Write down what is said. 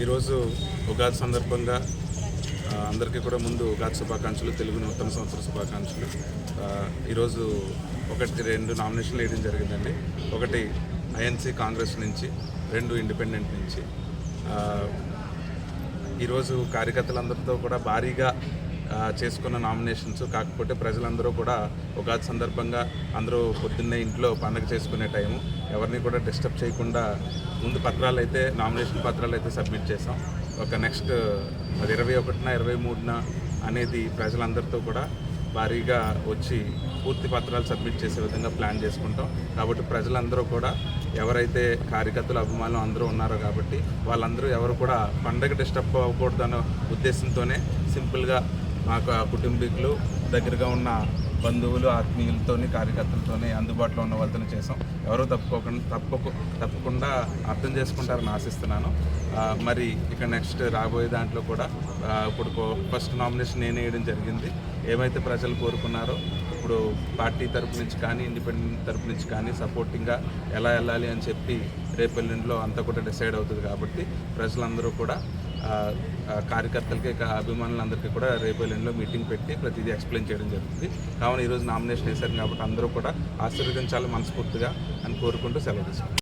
ఈరోజు ఉగాది సందర్భంగా అందరికీ కూడా ముందు ఉగాది శుభాకాంక్షలు, తెలుగు నూతన సంవత్సర శుభాకాంక్షలు. ఈరోజు రెండు నామినేషన్లు వేయడం జరిగిందండి. ఒకటి ఐఎన్సీ కాంగ్రెస్ నుంచి, 2 ఇండిపెండెంట్ నుంచి. ఈరోజు కార్యకర్తలందరితో కూడా భారీగా చేసుకున్న నామినేషన్స్. కాకపోతే ప్రజలందరూ కూడా ఉగాది సందర్భంగా అందరూ పొద్దున్నే ఇంట్లో పండగ చేసుకునే టైము, ఎవరిని కూడా డిస్టర్బ్ చేయకుండా ముందు నామినేషన్ పత్రాలు అయితే సబ్మిట్ చేసాం. ఒక నెక్స్ట్ 21న 23న అనేది ప్రజలందరితో కూడా భారీగా వచ్చి పూర్తి పత్రాలు సబ్మిట్ చేసే విధంగా ప్లాన్ చేసుకుంటాం. కాబట్టి ప్రజలందరూ కూడా ఎవరైతే కార్యకర్తలు అభిమానులు అందరూ ఉన్నారో కాబట్టి వాళ్ళందరూ ఎవరు కూడా పండగ డిస్టర్బ్ అవ్వకూడదన్న ఉద్దేశంతోనే సింపుల్గా మాకు కుటుంబీకులు, దగ్గరగా ఉన్న బంధువులు, ఆత్మీయులతోని, కార్యకర్తలతోని, అందుబాటులో ఉన్న వాళ్ళతో చేసాం. ఎవరో తప్పకుండా అర్థం చేసుకుంటారని ఆశిస్తున్నాను. మరి ఇక నెక్స్ట్ రాబోయే దాంట్లో కూడా ఇప్పుడు ఫస్ట్ నామినేషన్ నేనే వేయడం జరిగింది. ఏమైతే ప్రజలు కోరుకున్నారో ఇప్పుడు పార్టీ తరపు నుంచి కానీ, ఇండిపెండెంట్ తరపు నుంచి కానీ సపోర్టింగ్గా ఎలా వెళ్ళాలి అని చెప్పి రేపు ఎల్లుండిలో అంతా కూడా డిసైడ్ అవుతుంది. కాబట్టి ప్రజలందరూ కూడా కార్యకర్తలకి, అభిమానులందరికీ కూడా రేపు ఎల్లుండిలో మీటింగ్ పెట్టి ప్రతిదీ ఎక్స్ప్లెయిన్ చేయడం జరుగుతుంది. కావున ఈరోజు నామినేషన్ వేశారు కాబట్టి అందరూ కూడా ఆశీర్వదించాలి మనస్ఫూర్తిగా అని కోరుకుంటూ సెలవు తీసుకుంటాం.